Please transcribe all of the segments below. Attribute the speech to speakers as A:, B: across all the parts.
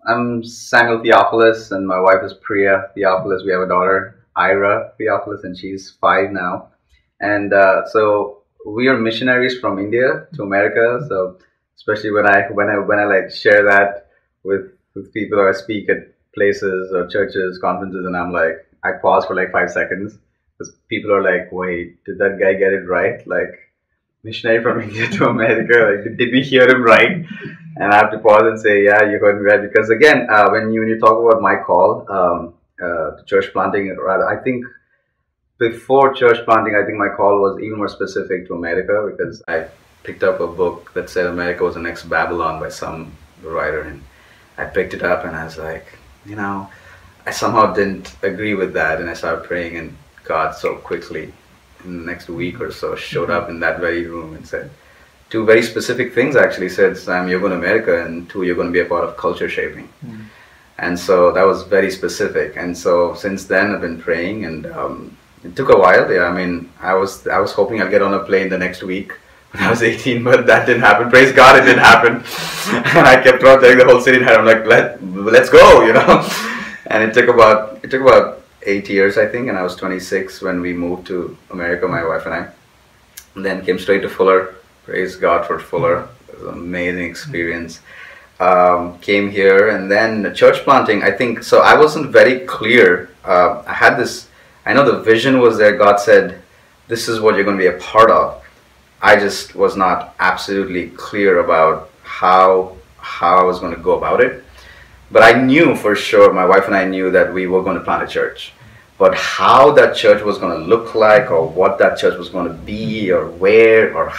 A: I'm Sam Theophylus, and my wife is Priya Theophylus. We have a daughter, Ira Theophylus, and she's 5 now. And so we are missionaries from India to America. So especially when I like share that with people, or I speak at places or churches, conferences, and I'm like, I pause for like 5 seconds because people are like, "Wait, did that guy get it right? Like missionary from India to America? Like, did we hear him right?" And I have to pause and say, "Yeah, you heard me right." Because again, when you talk about my call to church planting, rather, I think before church planting, I think my call was even more specific to America, because I picked up a book that said America was the next Babylon by some writer, and I picked it up and I was like, I somehow didn't agree with that, and I started praying, and God so quickly in the next week or so showed up in that very room and said two very specific things. Actually said, "Sam, you're going to America, and two, you're going to be a part of culture shaping." And so that was very specific. And so since then I've been praying, and it took a while. Yeah, I mean, I was hoping I'd get on a plane the next week when I was 18, but that didn't happen. Praise God, it didn't happen. And I kept on telling the whole city, and I'm like, let's go, And it took about 8 years, I think, and I was 26 when we moved to America, my wife and I. And then came straight to Fuller. Praise God for Fuller. It was an amazing experience. Came here, and then the church planting, I think, so I wasn't very clear. I know the vision was there. God said, "This is what you're going to be a part of." I just was not absolutely clear about how I was going to go about it. But I knew for sure, my wife and I knew that we were going to plant a church. But how that church was going to look like, or what that church was going to be, or where, or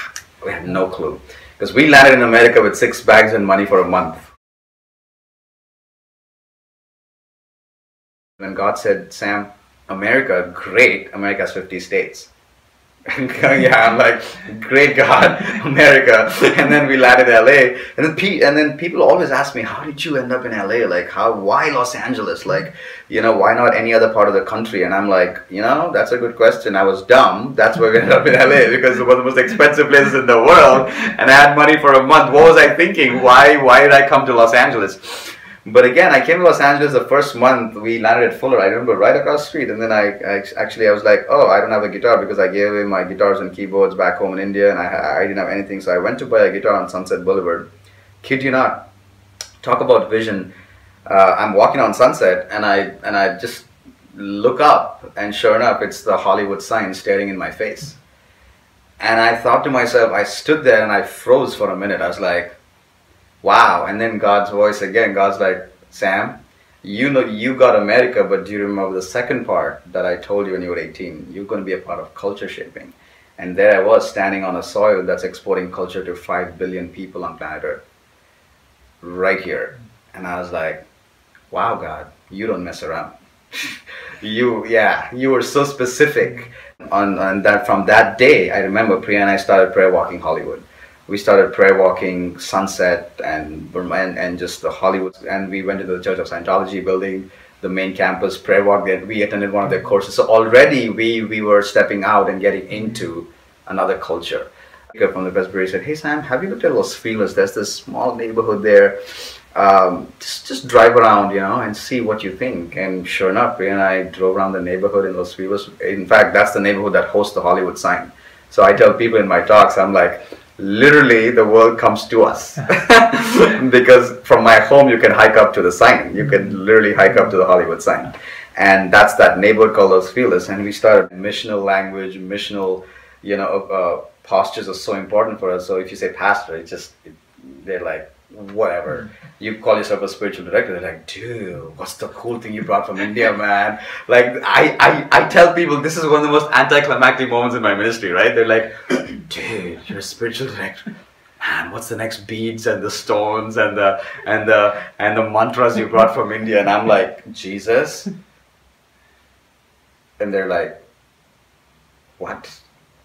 A: we had no clue. Because we landed in America with 6 bags and money for a month. When God said, "Sam, America, great, America has 50 states." Yeah, I'm like, great God, America. And then we landed in LA, and then people always ask me, "How did you end up in LA? Like, why Los Angeles? Like, why not any other part of the country?" And I'm like, that's a good question. I was dumb. That's why we ended up in LA, because it was the most expensive places in the world, and I had money for a month. What was I thinking? Why did I come to Los Angeles? But again, I came to Los Angeles the first month. We landed at Fuller, I remember, right across the street. And then I was like, "Oh, I don't have a guitar," because I gave away my guitars and keyboards back home in India, and I didn't have anything. So I went to buy a guitar on Sunset Boulevard. Kid you not. Talk about vision. I'm walking on Sunset, and I just look up, and sure enough, it's the Hollywood sign staring in my face. And I thought to myself, I stood there and I froze for a minute. I was like, wow. And then God's voice again. God's like, "Sam, you got America, but do you remember the second part that I told you when you were 18? You're going to be a part of culture shaping." And there I was, standing on a soil that's exporting culture to 5 billion people on planet Earth. Right here. And I was like, wow, God, you don't mess around. You were so specific. On that, from that day, I remember Priya and I started prayer walking Hollywood. We started prayer walking Sunset and just the Hollywood, and we went to the Church of Scientology building, the main campus prayer walk. That we attended one of their courses. So already we were stepping out and getting into another culture. From the Presbytery said, "Hey Sam, have you looked at Los Feliz? There's this small neighborhood there. Just drive around, and see what you think." And sure enough, Priya and I drove around the neighborhood in Los Feliz. In fact, that's the neighborhood that hosts the Hollywood sign. So I tell people in my talks, I'm like, literally the world comes to us. Because from my home you can hike up to the sign. You can literally hike up to the Hollywood sign. And that's that neighborhood called Los Feliz. And we started missional language, missional, postures are so important for us. So if you say pastor, they're like, whatever. You call yourself a spiritual director, they're like, "Dude, what's the cool thing you brought from India, man?" Like, I tell people this is one of the most anticlimactic moments in my ministry, right? They're like, "Dude, you're a spiritual director. Man, what's the next beads and the stones and the mantras you brought from India?" And I'm like, "Jesus." And they're like, "What?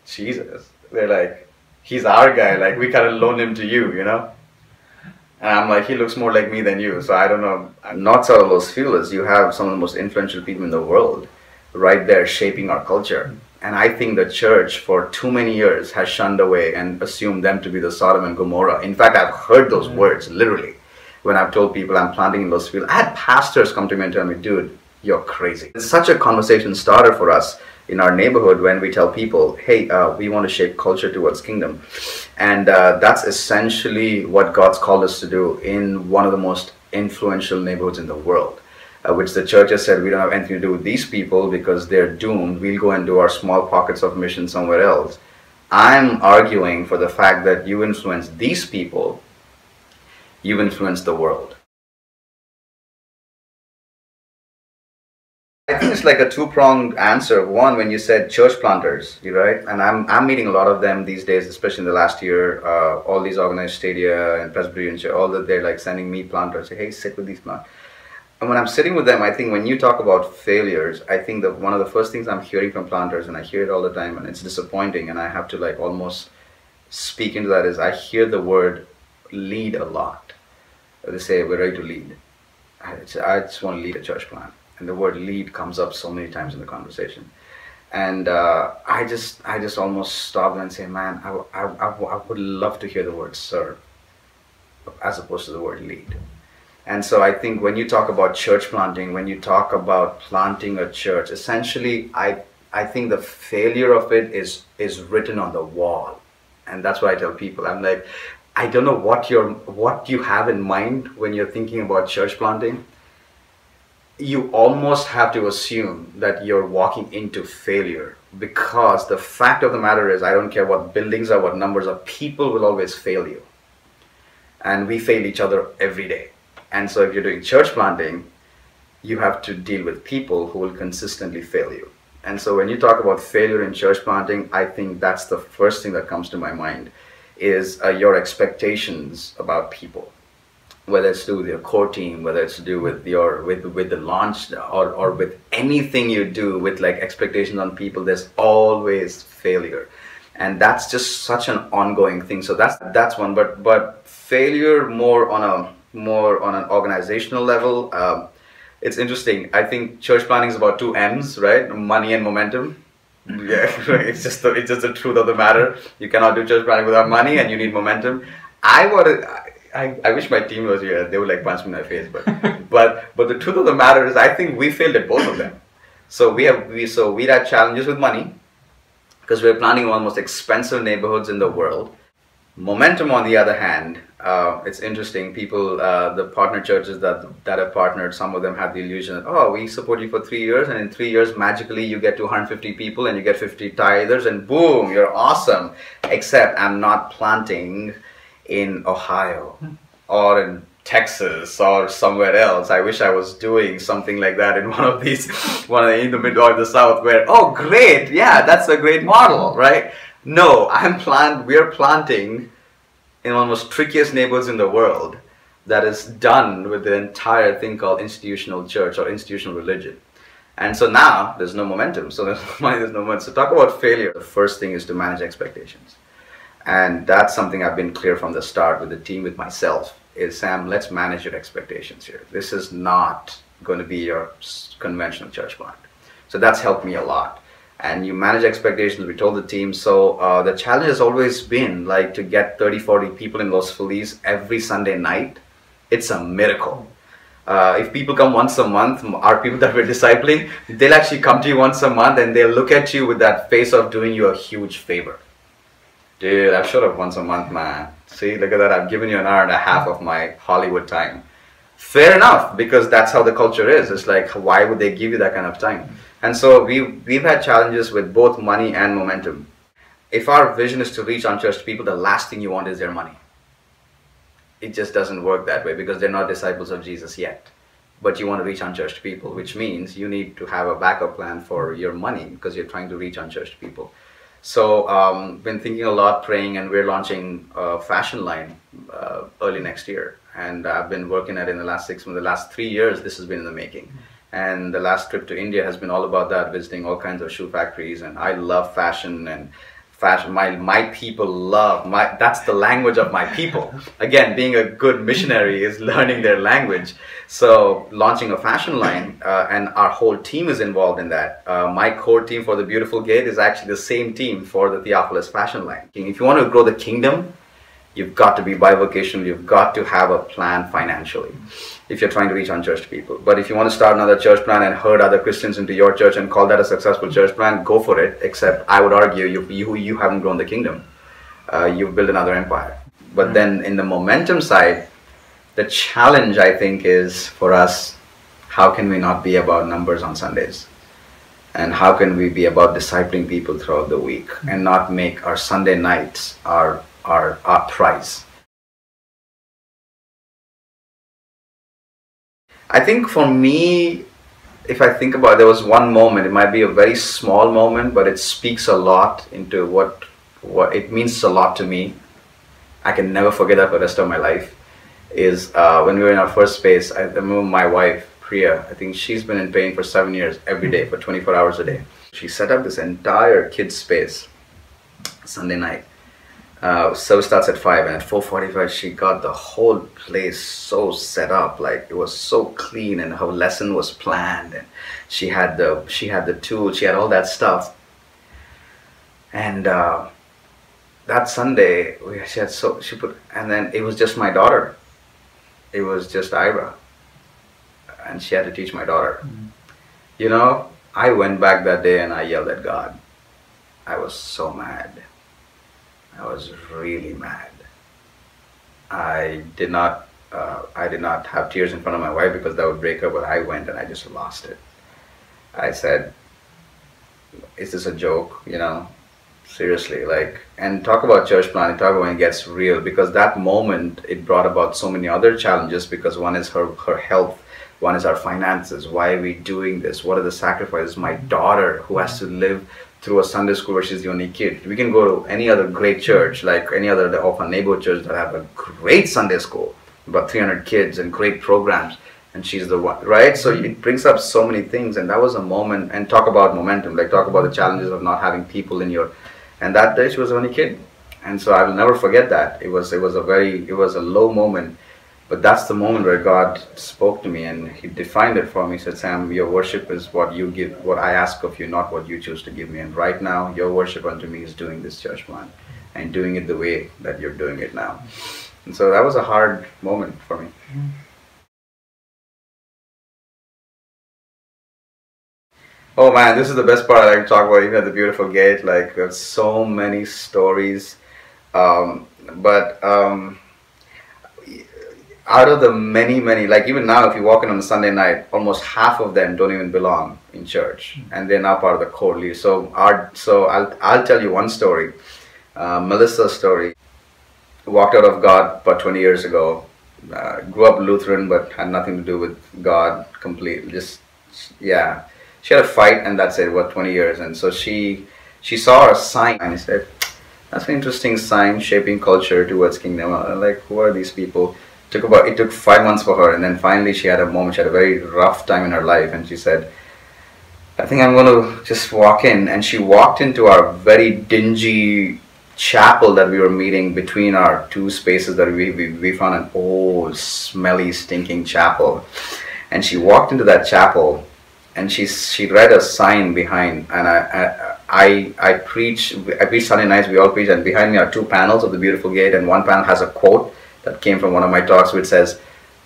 A: Jesus?" They're like, "He's our guy. Like, we kind of loaned him to you, And I'm like, "He looks more like me than you." So I don't know. Not so Los Feliz, you have some of the most influential people in the world right there shaping our culture. And I think the church for too many years has shunned away and assumed them to be the Sodom and Gomorrah. In fact, I've heard those words literally. when I've told people I'm planting in those fields. I had pastors come to me and tell me, dude, you're crazy. It's such a conversation starter for us in our neighborhood when we tell people, hey, we want to shape culture towards kingdom. And that's essentially what God's called us to do in one of the most influential neighborhoods in the world, which the church has said, we don't have anything to do with these people because they're doomed. We'll go and do our small pockets of mission somewhere else. I'm arguing for the fact that you influence these people, you influence the world. I think it's like a two-pronged answer. One, when you said church planters, right? And I'm meeting a lot of them these days, especially in the last year. All these organized stadia and Presbyterian church, all that, they're like sending me planters. Say, hey, sit with these planters. And when I'm sitting with them, I think when you talk about failures, I think that one of the first things I'm hearing from planters, and I hear it all the time, and it's disappointing, and I have to like almost speak into that, is I hear the word lead a lot. They say, we're ready to lead. I just want to lead a church plant. And the word lead comes up so many times in the conversation. And I just almost stop and say, man, I would love to hear the word serve as opposed to the word lead. And so I think when you talk about church planting, when you talk about planting a church, essentially I think the failure of it is written on the wall. And that's what I tell people. I'm like, I don't know what you have in mind when you're thinking about church planting. You almost have to assume that you're walking into failure, because the fact of the matter is, I don't care what buildings are, what numbers are, people will always fail you. And we fail each other every day. And so if you're doing church planting, you have to deal with people who will consistently fail you. And so when you talk about failure in church planting, I think that's the first thing that comes to my mind, is your expectations about people. Whether it's to do with your core team, whether it's to do with with the launch, or with anything you do with like expectations on people, there's always failure. And that's just such an ongoing thing. So that's one. But failure more on an organizational level. It's interesting. I think church planting is about 2 M's, right? Money and momentum. Yeah, it's just the truth of the matter. You cannot do church planting without money, and you need momentum. I wish my team was here. They would like punch me in the face. But the truth of the matter is, I think we failed at both of them. So we had challenges with money, because we're planning one of the most expensive neighborhoods in the world. Momentum, on the other hand, it's interesting. People, the partner churches that have partnered, some of them have the illusion that, oh, we support you for 3 years, and in 3 years, magically, you get to 150 people, and you get 50 tithers, and boom, you're awesome. Except I'm not planting in Ohio or in Texas or somewhere else. I wish I was doing something like that in in the mid or the south, where, oh great, yeah, that's a great model, right? No, we're planting in one of the most trickiest neighborhoods in the world that is done with the entire thing called institutional church or institutional religion. And so now there's no momentum. So there's no money, there's no momentum. So talk about failure. The first thing is to manage expectations. And that's something I've been clear from the start with the team, with myself, is, Sam, let's manage your expectations here. This is not going to be your conventional church plant. So that's helped me a lot. And you manage expectations, we told the team. So the challenge has always been like to get 30, 40 people in Los Feliz every Sunday night. It's a miracle. If people come once a month, our people that we're discipling, they'll actually come to you once a month, and they'll look at you with that face of doing you a huge favor. Dude, I've showed up once a month, man. See, look at that. I've given you an hour and a half of my Hollywood time. Fair enough, because that's how the culture is. It's like, why would they give you that kind of time? And so we've had challenges with both money and momentum. If our vision is to reach unchurched people, the last thing you want is their money. It just doesn't work that way, because they're not disciples of Jesus yet. But you want to reach unchurched people, which means you need to have a backup plan for your money, because you're trying to reach unchurched people. So been thinking a lot, praying, and we're launching a fashion line early next year. And I've been working at it in the last 6 months. The last 3 years, this has been in the making. And the last trip to India has been all about that, visiting all kinds of shoe factories. And I love fashion, and fashion. My people love that's the language of my people. Again, being a good missionary is learning their language. So launching a fashion line, and our whole team is involved in that. My core team for the Beautiful Gate is actually the same team for the Theophylus fashion line. If you want to grow the kingdom, You've got to be bivocational. You've got to have a plan financially if you're trying to reach unchurched people. But if you want to start another church plan and herd other Christians into your church and call that a successful church plan, go for it. Except I would argue you haven't grown the kingdom. You've built another empire. But then in the momentum side, the challenge I think is for us, how can we not be about numbers on Sundays? And how can we be about discipling people throughout the week and not make our Sunday nights our prize? I think for me, if I think about it, there was one moment, it might be a very small moment, but it speaks a lot into what it means a lot to me. I can never forget that for the rest of my life. Is when we were in our first space, I remember my wife, Priya, I think she's been in pain for 7 years, every day, for 24 hours a day. She set up this entire kids space, Sunday night. Service starts at 5, and at 4:45 she got the whole place so set up, like it was so clean, and her lesson was planned, and she had the tools, she had all that stuff. And that Sunday and then it was just my daughter. It was just Ira, and she had to teach my daughter. You know, I went back that day and I yelled at God. I was so mad. I was really mad. I did not have tears in front of my wife because that would break her, but I went and I just lost it. I said, is this a joke? You know, seriously, like, and talk about church planning, talk about when it gets real, because that moment, it brought about so many other challenges, because one is her health, one is our finances. Why are we doing this? What are the sacrifices? My daughter, who has to live through a Sunday school where she's the only kid. We can go to any other great church, like any other of our neighborhood church that have a great Sunday school, about 300 kids and great programs, and she's the one, right? So it brings up so many things, and that was a moment. And talk about momentum, like talk about the challenges of not having people in your, and that day she was the only kid, and so I will never forget that. It was a low moment. But that's the moment where God spoke to me, and He defined it for me. He said, Sam, your worship is what you give, what I ask of you, not what you choose to give me. And right now, your worship unto me is doing this church plan and doing it the way that you're doing it now. And so that was a hard moment for me. Oh man, this is the best part I like to talk about, even at the beautiful gate. Like, there's so many stories. Out of the many, like even now, if you walk in on a Sunday night, almost half of them don't even belong in church, and they're now part of the core leader. So I'll tell you one story, Melissa's story. Walked out of God about 20 years ago. Grew up Lutheran, but had nothing to do with God completely. She had a fight, and that's it. What 20 years, and so she saw a sign, and she said, "That's an interesting sign, shaping culture towards kingdom." I'm like, who are these people? It took 5 months for her, and then finally she had a moment. She had a very rough time in her life, and she said, I think I'm going to just walk in. And she walked into our very dingy chapel that we were meeting between our two spaces. That we found an old, smelly, stinking chapel, and she walked into that chapel, and she read a sign behind. And I preach Sunday nights. We all preach, and behind me are two panels of the beautiful gate, and one panel has a quote that came from one of my talks, which says,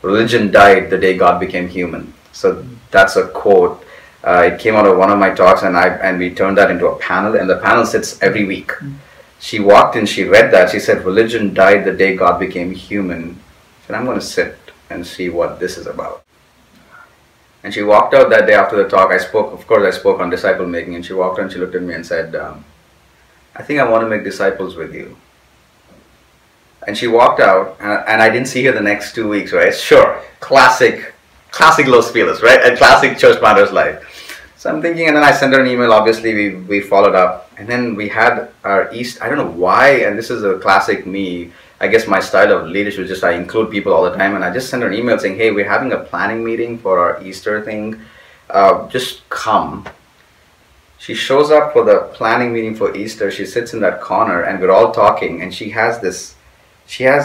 A: "Religion died the day God became human." So that's a quote. It came out of one of my talks, and we turned that into a panel, and the panel sits every week. She walked in, she read that, she said, "Religion died the day God became human." I said, I'm going to sit and see what this is about. And she walked out that day after the talk. I spoke on disciple making, and she walked out and she looked at me and said, I think I want to make disciples with you. And she walked out, and I didn't see her the next 2 weeks, right? Sure, classic Los Feliz, right? A classic church planter's life. So I'm thinking, and then I sent her an email. Obviously, we followed up, and then we had our East. I don't know why, and this is a classic me. I guess my style of leadership is just I include people all the time, and I just sent her an email saying, "Hey, we're having a planning meeting for our Easter thing. Just come." She shows up for the planning meeting for Easter. She sits in that corner, and we're all talking, and she has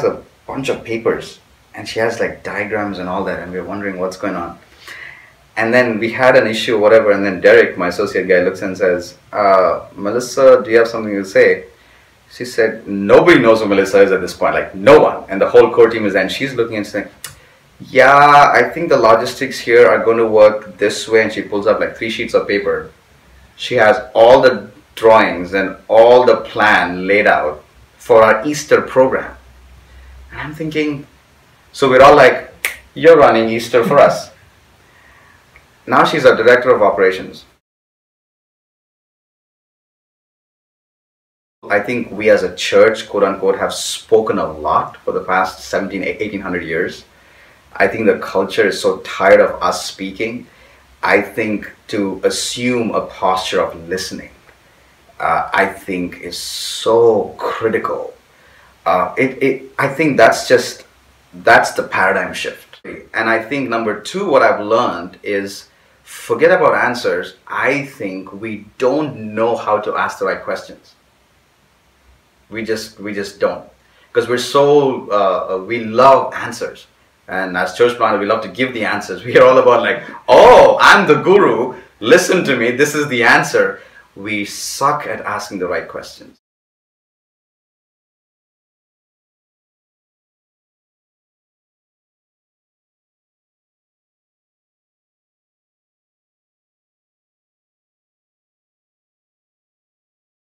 A: a bunch of papers, and she has like diagrams and all that, and we're wondering what's going on. And then we had an issue, whatever, and then Derek, my associate guy, looks and says, "Melissa, do you have something to say?" She said, nobody knows who Melissa is at this point, like no one. And the whole core team is there, and she's looking and saying, yeah, I think the logistics here are going to work this way. And she pulls up like 3 sheets of paper. She has all the drawings and all the plan laid out for our Easter program. And I'm thinking, so we're all like, you're running Easter for us. Now she's our director of operations. I think we as a church, quote unquote, have spoken a lot for the past 1800 years. I think the culture is so tired of us speaking. I think to assume a posture of listening, I think is so critical. I think that's the paradigm shift. And I think number 2, what I've learned is forget about answers. I think we don't know how to ask the right questions. We just don't, because we're so we love answers, and as church planners we love to give the answers. We are all about like, oh, I'm the guru, listen to me, this is the answer. We suck at asking the right questions.